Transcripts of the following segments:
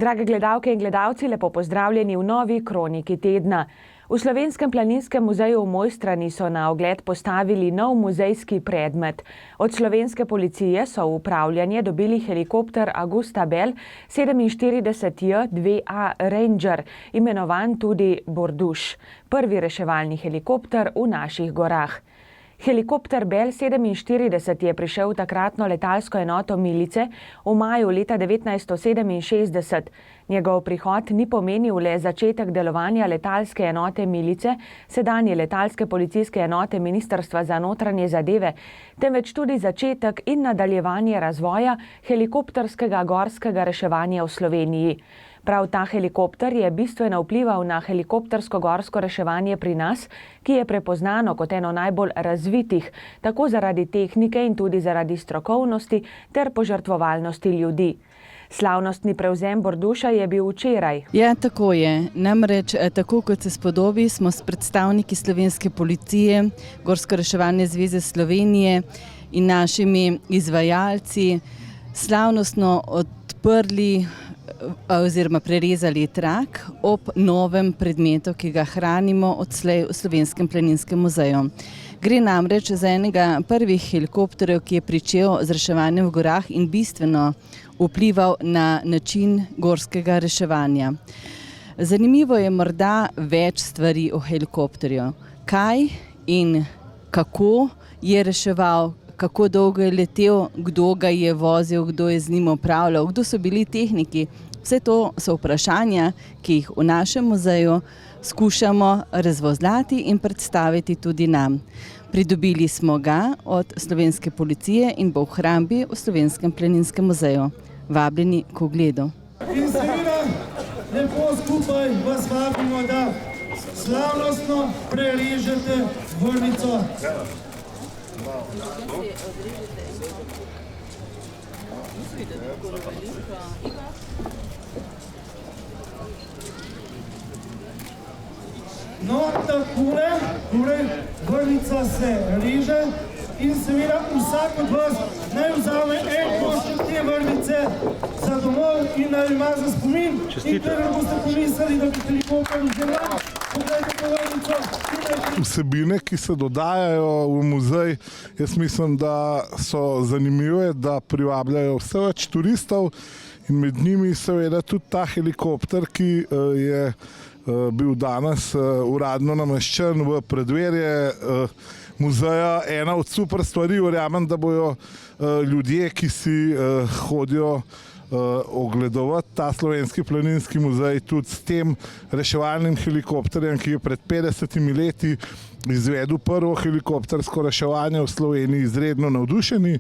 Drage gledalke in gledalci, lepo pozdravljeni v novi kroniki tedna. V Slovenskem planinskem muzeju v Mojstrani so na ogled postavili nov muzejski predmet. Od slovenske policije so v upravljanje dobili helikopter Augusta Bell 47J-2A Ranger, imenovan tudi Borduš, prvi reševalni helikopter v naših gorah. Helikopter Bell 47 je prišel v takratno letalsko enoto milice v maju leta 1967. Njegov prihod ni pomenil le začetek delovanja letalske enote milice, sedanje letalske policijske enote Ministrstva za notranje zadeve, temveč tudi začetek in nadaljevanje razvoja helikopterskega gorskega reševanja v Sloveniji. Prav ta helikopter je bistveno vplival na helikoptersko gorsko reševanje pri nas, ki je prepoznano kot eno najbolj razvitih, tako zaradi tehnike in tudi zaradi strokovnosti ter požrtvovalnosti ljudi. Slavnostni prevzem Borduša je bil včeraj. Ja, tako je. Namreč, tako kot se spodobi, smo s predstavniki slovenske policije, Gorsko-reševalne zveze Slovenije in našimi izvajalci slavnostno odprli oziroma prerezali trak ob novem predmetu, ki ga hranimo odslej v Slovenskem planinskem muzeju. Gre namreč za enega prvih helikopterjev, ki je pričel z reševanjem v gorah in bistveno vplival na način gorskega reševanja. Zanimivo je morda več stvari o helikopterju. Kaj in kako je reševal, kako dolgo je letel, kdo ga je vozil, kdo je z njim upravljal, kdo so bili tehniki. Vse to so vprašanja, ki jih v našem muzeju skušamo razvozlati in predstaviti tudi nam. Pridobili smo ga od slovenske policije in bo v hrambi v Slovenskem planinskem muzeju. Vabljeni k ogledu. In seveda lepo skupaj vas vabimo, da slavnostno prerežete vrvico. No, takole, torej vrvica se reže in seveda vsak od vas naj vzame en košček te vrvice za domov in naj ima za spomin. In torej boste pomislili, da bi helikopter vzela, pogledajte to vrvico. Vsebine, ki se dodajajo v muzej, jaz mislim, da so zanimive, da privabljajo vse več turistov in med njimi seveda tudi ta helikopter, ki je bil danes uradno nameščen v predverje muzeja. Ena od super stvari, verjamem, da bojo ljudje, ki si hodijo ogledovati ta Slovenski planinski muzej tudi s tem reševalnim helikopterjem, ki je pred 50 leti izvedel prvo helikoptersko reševanje v Sloveniji, izredno navdušeni.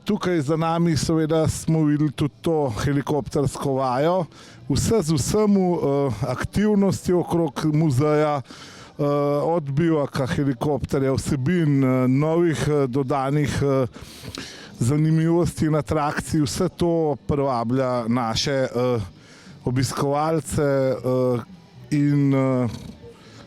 Tukaj za nami seveda smo videli tudi to helikoptersko vajo. Vse z vsemu aktivnosti okrog muzeja, od bivaka helikopterja, vsebin, novih dodanih zanimivosti in atrakcij, vse to privablja naše obiskovalce in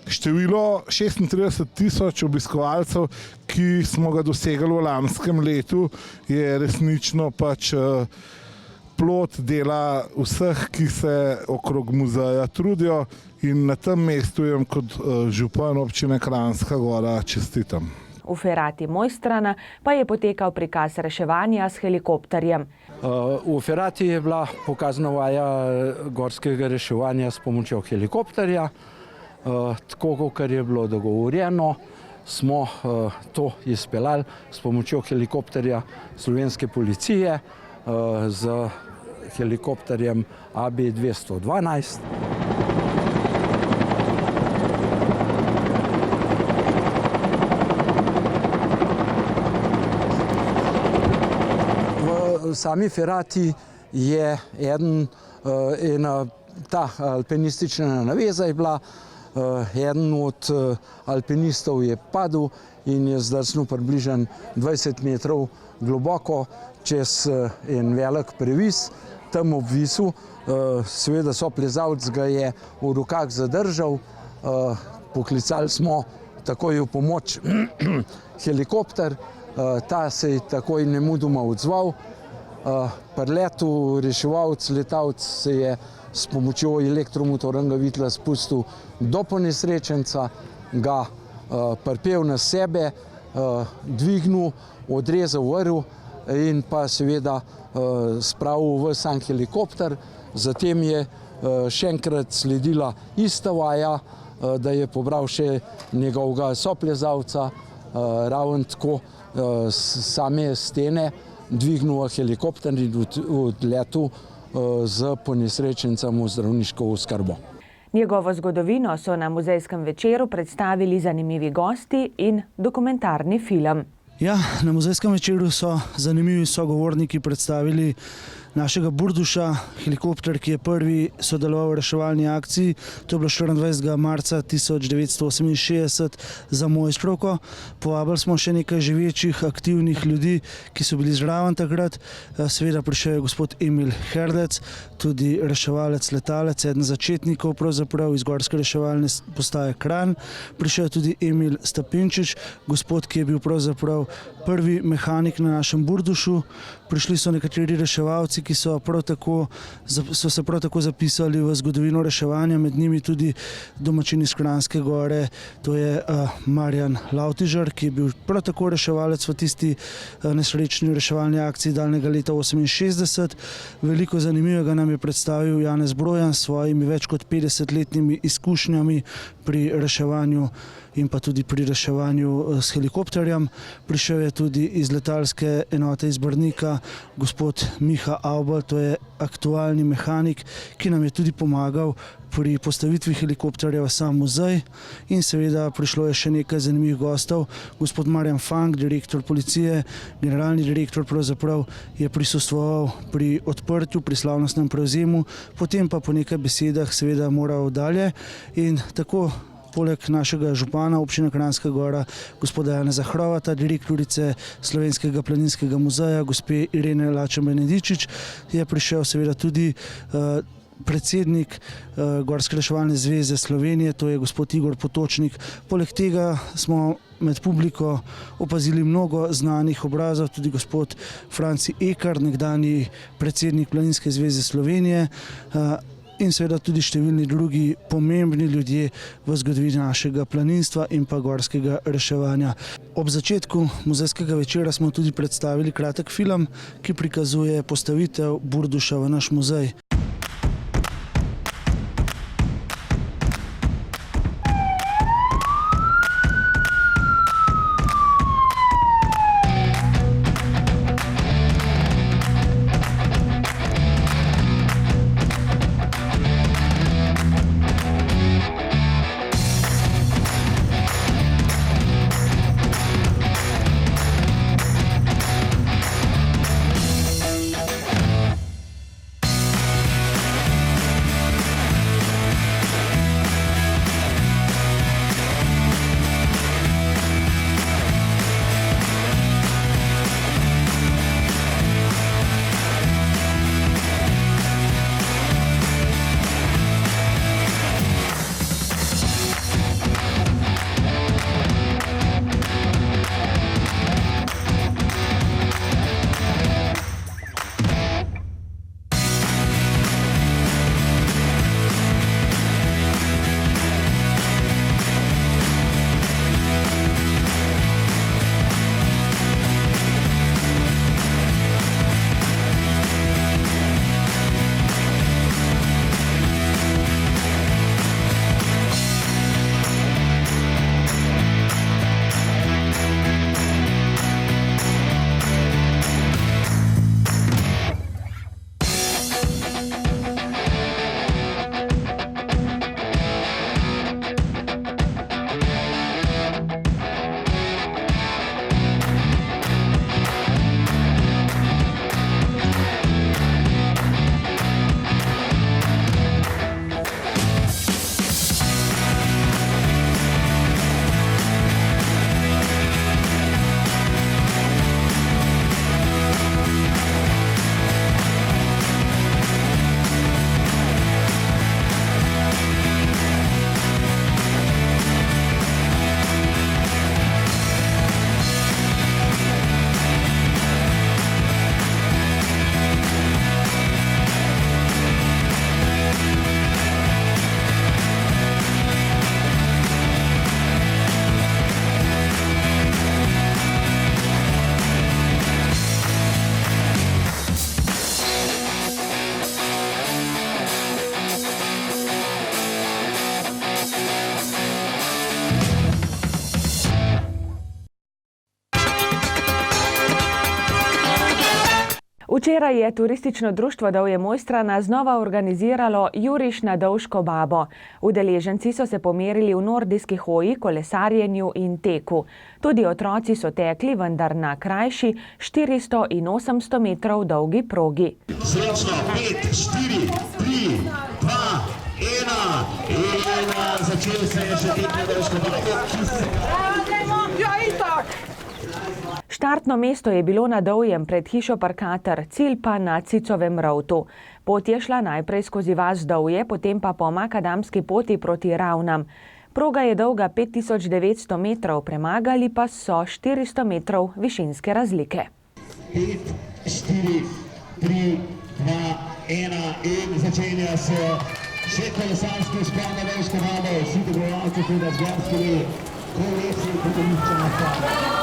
število 36 000 obiskovalcev, ki smo ga dosegali v lanskem letu, je resnično pač plod dela vseh, ki se okrog muzeja trudijo in na tem mestu jim kot župan občine Kranjska Gora čestitam. V Ferati Mojstrana pa je potekal prikaz reševanja s helikopterjem. V Ferati je bila pokazana vaja gorskega reševanja s pomočjo helikopterja. Tako, kot je bilo dogovorjeno, smo to izpeljali s pomočjo helikopterja slovenske policije z helikopterjem AB-212. V sami Ferati je ena ta alpinistična naveza je bila. Eden od alpinistov je padel in je zdrsnil približno 20 metrov globoko čez en velik previs. Tam ob visu, seveda soplezalec ga je v rokah zadržal, poklicali smo takoj v pomoč helikopter, ta se je takoj nemudoma odzval Pri letu reševalec, letalec se je s pomočjo elektromotornega vitla spustil do ponesrečenca, ga pripel na sebe, dvignil, odrezal vrv in pa seveda spravil v sam helikopter. Zatem je še enkrat sledila ista vaja, da je pobral še njegovega soplezalca, ravno tako same stene, dvignil helikopter in odletel z ponesrečencem v zdravniško oskrbo. Njegovo zgodovino so na muzejskem večeru predstavili zanimivi gosti in dokumentarni film. Ja, na muzejskem večeru so zanimivi sogovorniki predstavili našega Burduša, helikopter, ki je prvi sodeloval v reševalni akciji. To je bilo 24. marca 1968 za Mojstrovko. Povabili smo še nekaj živečih, aktivnih ljudi, ki so bili zraven takrat. Seveda prišel je gospod Emil Herdec, tudi reševalec letalec, eden začetnikov pravzaprav iz Gorske reševalne postaje Kranj. Prišel je tudi Emil Stapinčič, gospod, ki je bil pravzaprav prvi mehanik na našem Burdušu. Prišli so nekateri reševalci, ki so se prav tako zapisali v zgodovino reševanja, med njimi tudi domačin iz Kranjske Gore, to je Marjan Lavtižar, ki je bil prav tako reševalec v tisti nesrečni reševalni akciji daljnega leta 1968. Veliko zanimivega nam je predstavil Janez Brojan s svojimi več kot 50-letnimi izkušnjami pri reševanju in pa tudi pri reševanju s helikopterjem. Prišel je tudi iz letalske enote iz Brnika gospod Miha Avbal, to je aktualni mehanik, ki nam je tudi pomagal pri postavitvi helikopterja v sam muzej. In seveda prišlo je še nekaj zanimivih gostov. Gospod Marjan Fang, direktor policije, generalni direktor pravzaprav, je prisostvoval pri odprtju, pri slavnostnem prevzemu, potem pa po nekaj besedah seveda moral dalje in tako poleg našega župana občine Kranjska Gora, gospoda Janeza Hrovata, direktorice Slovenskega planinskega muzeja, gospe Irene Lačen-Benedičič, je prišel seveda tudi predsednik Gorske reševalne zveze Slovenije, to je gospod Igor Potočnik. Poleg tega smo med publiko opazili mnogo znanih obrazov, tudi gospod Franci Ekar, nekdanji predsednik Planinske zveze Slovenije, in seveda tudi številni drugi pomembni ljudje v zgodovini našega planinstva in pa gorskega reševanja. Ob začetku muzejskega večera smo tudi predstavili kratek film, ki prikazuje postavitev Burduša v naš muzej. Včeraj je turistično društvo Dovje Mojstrana znova organiziralo Juriš na Dovško babo. Udeleženci so se pomerili v nordijski hoji, kolesarjenju in teku. Tudi otroci so tekli, vendar na krajši 400 in 800 metrov dolgi progi. Srečno, 5, 4, 3, 2, 1 in začel se je že tek na Dovško babo. Štartno mesto je bilo na Dovjem pred hišo Parkater, cilj pa na Cicovem rovtu. Pot je šla najprej skozi vas Dovje, potem pa po makadamski poti proti Ravnam. Proga je dolga 5900 metrov, premagali pa so 400 metrov višinske razlike. 5, 4, 3, 2, 1 in začenja se še kolesarski vzpon na Dovško babo. Vsi dobrovalci tudi zgorskili kolesi in potomišče na stvar.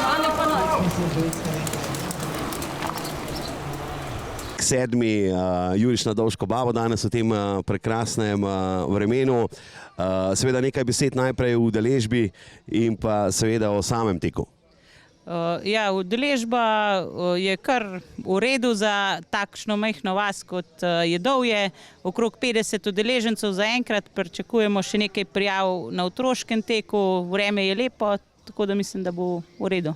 7. Juriš na Dovško babo danes v tem prekrasnem vremenu. Seveda nekaj besed najprej v udeležbi in pa seveda o samem teku. Ja, udeležba je kar v redu za takšno majhno vas, kot je Dovje. Okrog 50 udeležencev zaenkrat, pričakujemo še nekaj prijav na otroškem teku. Vreme je lepo, tako da mislim, da bo v redu.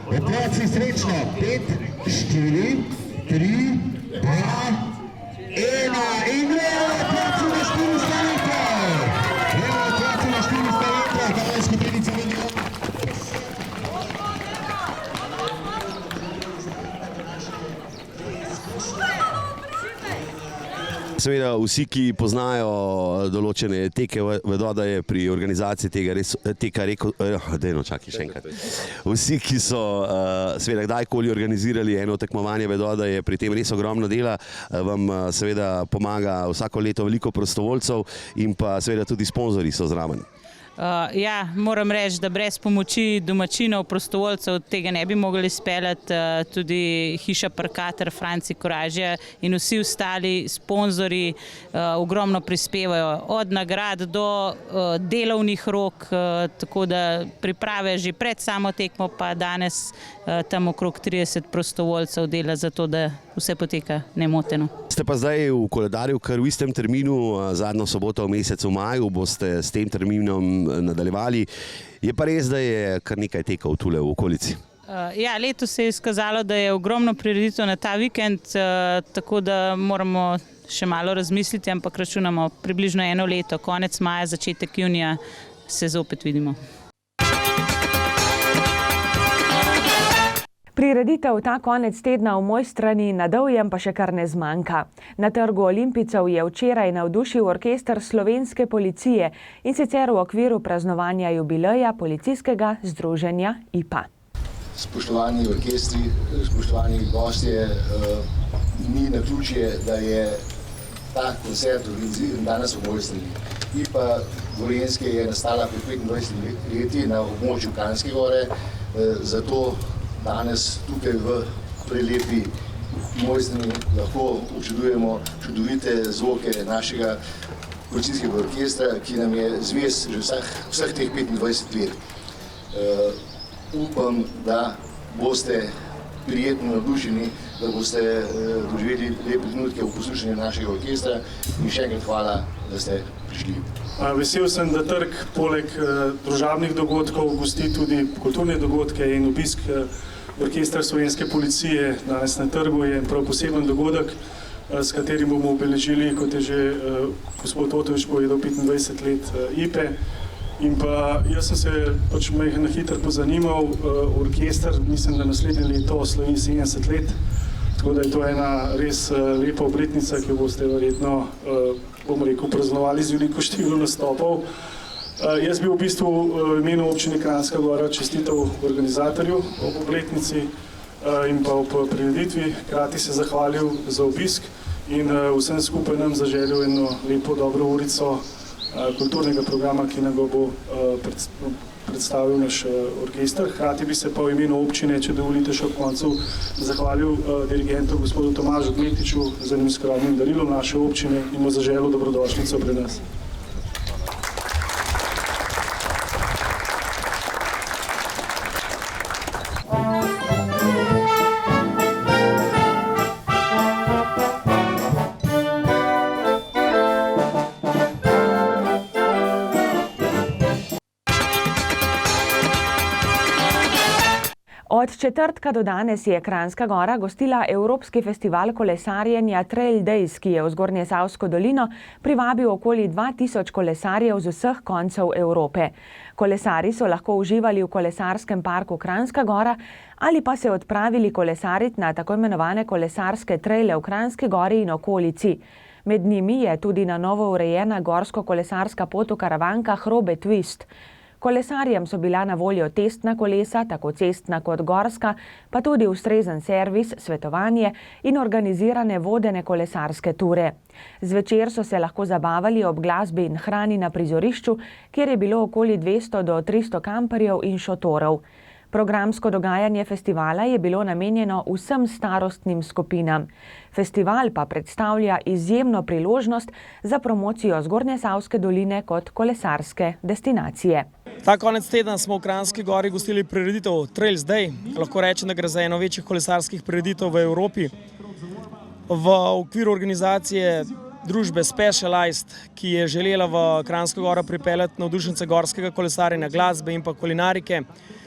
Otroci srečno, 5, 4, 3, 2, 1 in gremo otroci na 400 metrov. Gremo otroci na 400 metrov, kaj je skupinici milijon. Seveda vsi, ki poznajo določene teke, vedo, da je pri organizaciji teka Vsi, ki so seveda kdajkoli organizirali eno tekmovanje, vedo, da je pri tem res ogromno dela. Vam seveda pomaga vsako leto veliko prostovoljcev in pa seveda tudi sponzorji so zraven. Ja, moram reči, da brez pomoči domačinov, prostovoljcev tega ne bi mogli izpeljati. Tudi hiša Parkater, Franci Koražija in vsi ostali sponzorji ogromno prispevajo. Od nagrad do delovnih rok, tako da priprave že pred samo tekmo, pa danes tam okrog 30 prostovoljcev dela za to, da vse poteka nemoteno. Ste pa zdaj v koledarju kar v istem terminu, zadnjo soboto v mesecu maju boste s tem terminom nadaljevali. Je pa res, da je kar nekaj tekov tule v okolici? Ja, letos se je izkazalo, da je ogromno prireditev na ta vikend, tako da moramo še malo razmisliti, ampak računamo približno 1 leto, konec maja, začetek junija se zopet vidimo. Prireditev ta konec tedna v Mojstrani na Dovjem pa še kar ne zmanjka. Na trgu Olimpijcev je včeraj navdušil orkester slovenske policije in sicer v okviru praznovanja jubileja policijskega združenja IPA. Spoštovani orkestri, spoštovani gostje, ni naključje, da je ta koncert organiziran danes v Mojstrani. IPA Gorenjske je nastala pred 25 leti na območju Kranjske gore, zato danes tukaj v prelepi Mojstrani lahko občudujemo čudovite zvoke našega policijskega orkestra, ki nam je zvest že vseh teh 25 let. Upam, da boste prijetno navdušeni, da boste doživeli lepe trenutke v poslušanju našega orkestra in še enkrat hvala, da ste prišli. Vesel sem, da trg poleg družabnih dogodkov gosti tudi kulturne dogodke in obisk orkestra slovenske policije danes na trgu je prav poseben dogodek, s katerim bomo obeležili, kot je že gospod Otovič povedal, 25 let IPE. In pa jaz sem se pač na hitro pozanimal, orkester, mislim, da naslednje leto slovi 70 let, tako da je to ena res lepa obletnica, ki jo boste verjetno, bom rekel, praznovali z veliko število nastopov. Jaz bi v bistvu v imenu občine Kranjska Gora čestitev organizatorju ob obletnici in pa ob prireditvi, hkrati se zahvalil za obisk in vsem skupaj nam zaželil eno lepo dobro urico kulturnega programa, ki nam ga bo predstavil naš orkester. Hkrati bi se pa v imenu občine, če dovolite še ob koncu, zahvalil dirigentu gospodu Tomažu Gmetiču za enim skromnim darilom naše občine in mu zaželil dobrodošlico pri nas. Od četrtka do danes je Kranjska Gora gostila Evropski festival kolesarjenja Trail Days, ki je v Zgornjesavsko dolino privabil okoli 2000 kolesarjev z vseh koncev Evrope. Kolesari so lahko uživali v kolesarskem parku Kranjska Gora ali pa se odpravili kolesariti na tako imenovane kolesarske traile v Kranjski Gori in okolici. Med njimi je tudi na novo urejena gorsko-kolesarska pot v Karavankah Robe Twist. Kolesarjem so bila na voljo testna kolesa, tako cestna kot gorska, pa tudi ustrezen servis, svetovanje in organizirane vodene kolesarske ture. Zvečer so se lahko zabavali ob glasbi in hrani na prizorišču, kjer je bilo okoli 200 do 300 kamperjev in šotorov. Programsko dogajanje festivala je bilo namenjeno vsem starostnim skupinam. Festival pa predstavlja izjemno priložnost za promocijo Zgornjesavske doline kot kolesarske destinacije. Ta konec tedna smo v Kranjski Gori gostili prireditev Trails Day. Lahko rečem, da gre za eno večjih kolesarskih prireditev v Evropi. V okviru organizacije družbe Specialized, ki je želela v Kranjsko Goro pripeljati navdušence gorskega kolesarjenja, glasbe in pa kulinarike,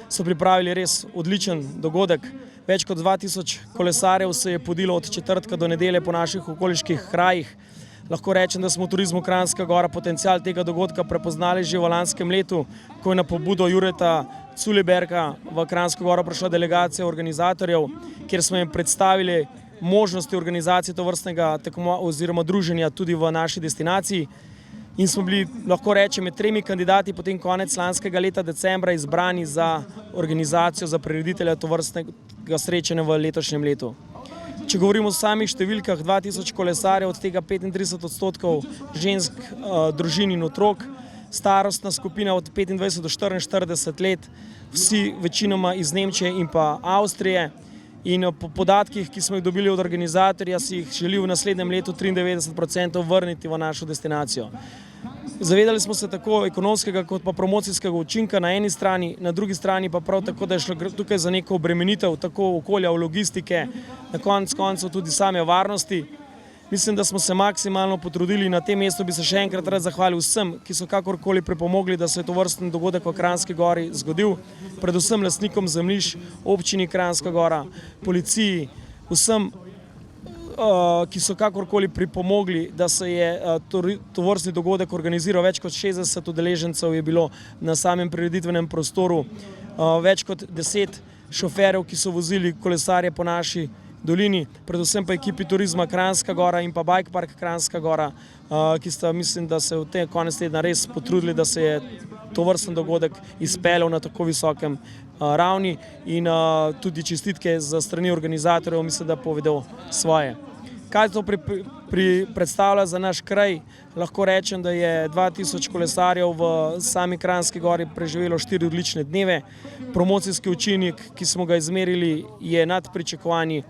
so pripravili res odličen dogodek. Več kot 2000 kolesarjev se je podilo od četrtka do nedelje po naših okoliških krajih. Lahko rečem, da smo v turizmu Kranjska Gora potencial tega dogodka prepoznali že v lanskem letu, ko je na pobudo Jureta Culiberga v Kranjsko Goro prišla delegacija organizatorjev, kjer smo jim predstavili možnosti organizacije tovrstnega tekmovanja oziroma druženja tudi v naši destinaciji. In smo bili, lahko rečem, med 3 kandidati potem konec lanskega leta decembra izbrani za organizacijo, za prireditelja tovrstnega srečanja v letošnjem letu. Če govorimo o samih številkah, 2000 kolesarjev, od tega 35% žensk, družin in otrok, starostna skupina od 25 do 44 let, vsi večinoma iz Nemčije in pa Avstrije. In po podatkih, ki smo jih dobili od organizatorja, si jih želi v naslednjem letu 93% vrniti v našo destinacijo. Zavedali smo se tako ekonomskega kot pa promocijskega učinka na eni strani, na drugi strani pa prav tako, da je šlo tukaj za neko obremenitev tako okolja, logistike, na konec koncev tudi same varnosti. Mislim, da smo se maksimalno potrudili in na tem mestu bi se še enkrat rad zahvalil vsem, ki so kakorkoli pripomogli, da se je tovrsten dogodek v Kranjski Gori zgodil, predvsem lastnikom zemljišč, občini Kranjska Gora, policiji, vsem, ki so kakorkoli pripomogli, da se je tovrstni dogodek organiziral. Več kot 60 udeležencev je bilo na samem prireditvenem prostoru, več kot 10 šoferjev, ki so vozili kolesarje po naši dolini, predvsem pa ekipi turizma Kranjska Gora in pa Bike Park Kranjska Gora, ki sta, mislim, da se v tem konec tedna res potrudili, da se je tovrsten dogodek izpeljal na tako visokem ravni in tudi čestitke za strani organizatorjev, mislim, da povedal svoje. Kaj to predstavlja za naš kraj? Lahko rečem, da je 2000 kolesarjev v sami Kranjski Gori preživelo 4 odlične dneve. Promocijski učinek, ki smo ga izmerili, je nad pričakovanji.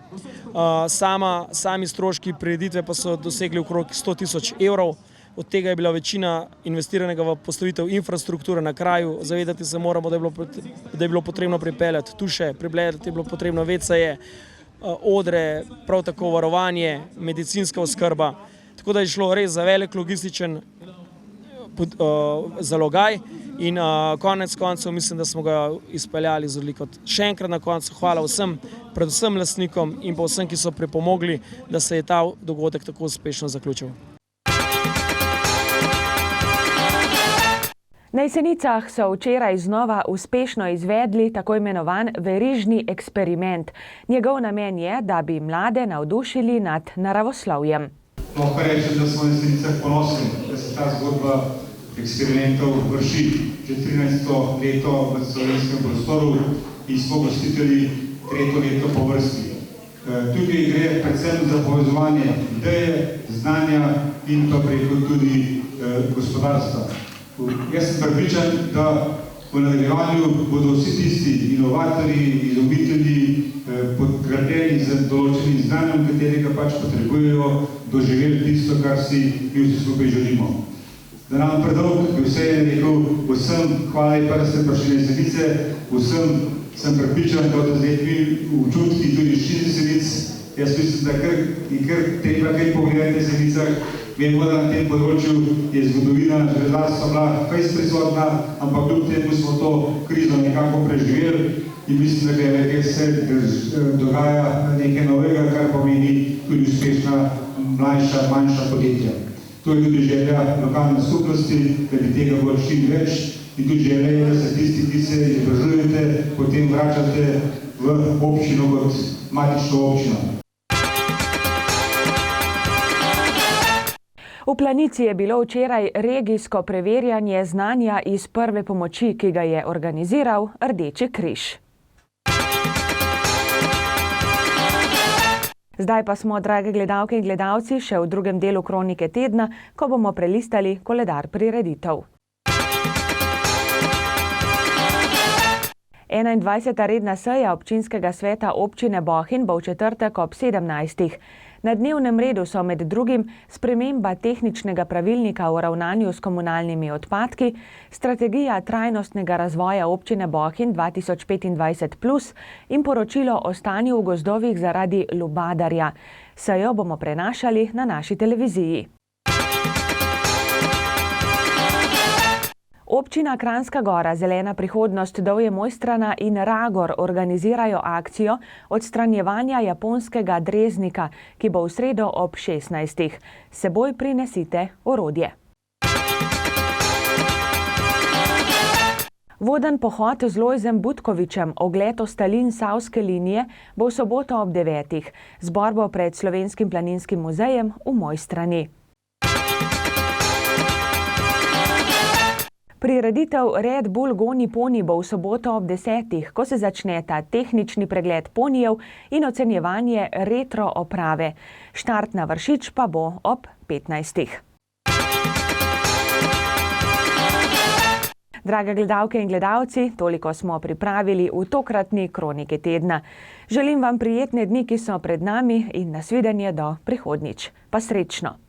Sami stroški prireditve pa so dosegli okrog 100 000 evrov. Od tega je bila večina investiranega v postavitev infrastrukture na kraju. Zavedati se moramo, da je bilo potrebno pripeljati tuše, pripleljati je bilo potrebno WC-je, odre, prav tako varovanje, medicinska oskrba. Tako da je šlo res za velik logističen zalogaj in konec koncev mislim, da smo ga izpeljali z odliko. Še enkrat na koncu hvala vsem, predvsem lastnikom in pa vsem, ki so pripomogli, da se je ta dogodek tako uspešno zaključil. Na Jesenicah so včeraj znova uspešno izvedli tako imenovan verižni eksperiment. Njegov namen je, da bi mlade navdušili nad naravoslovjem. Lahko rečem, da smo v Jesenicah ponosni, da se ta zgodba eksperimentov vrši že 13. leto v slovenskem prostoru in smo gostitelji 3. leto po vrsti. Tukaj gre predvsem za povezovanje ideje, znanja in pa preko tudi gospodarstva. Jaz sem prepričan, da v nadaljevanju bodo vsi tisti inovatorji, izumitelji podgradeni z določenim znanjem, katerega pač potrebujejo, doživeli tisto, kar si mi vsi skupaj želimo. Da nam predolg bi vse je rekel, vsem hvala lepa, da ste prišli na Jesenice, vsem sem prepričan, da bodo zdaj mi občutki tudi 40 Jesenic. Jaz mislim, da kar treba kaj pogledati na Jesenicah. Vemo, da na tem področju je zgodovina železarstva bila fejst prisotna, ampak kljub temu smo to krizo nekako preživeli in mislim, da se dogaja nekaj novega, kar pomeni tudi uspešna manjša podjetja. To je tudi želja lokalne skupnosti, da bi tega bilo čim več in tudi želja je, da se tisti, ki se izobražujete, potem vračate v občino kot matično občino. V Planici je bilo včeraj regijsko preverjanje znanja iz prve pomoči, ki ga je organiziral Rdeči križ. Zdaj pa smo, drage gledalke in gledalci, še v drugem delu Kronike tedna, ko bomo prelistali koledar prireditev. 21. redna seja občinskega sveta občine Bohinj bo v četrtek ob 17. Na dnevnem redu so med drugim sprememba tehničnega pravilnika o ravnanju s komunalnimi odpadki, strategija trajnostnega razvoja občine Bohinj 2025+ in poročilo o stanju v gozdovih zaradi lubadarja. Sejo bomo prenašali na naši televiziji. Občina Kranjska Gora, Zelena prihodnost Dovje Mojstrana in Ragor organizirajo akcijo odstranjevanja japonskega dreznika, ki bo v sredo ob 16. S seboj prinesite orodje. Voden pohod z Lojzem Butkovičem, ogled ostalin Savske linije, bo v soboto ob 9. Zbor bo pred Slovenskim planinskim muzejem v Mojstrani. Prireditev Red Bull Goni poni bo v soboto ob 10, ko se začneta tehnični pregled ponijev in ocenjevanje retro oprave. Štart na Vršič pa bo ob 15. Drage gledalke in gledalci, toliko smo pripravili v tokratni Kroniki tedna. Želim vam prijetne dni, ki so pred nami in nasvidenje do prihodnjič. Pa srečno!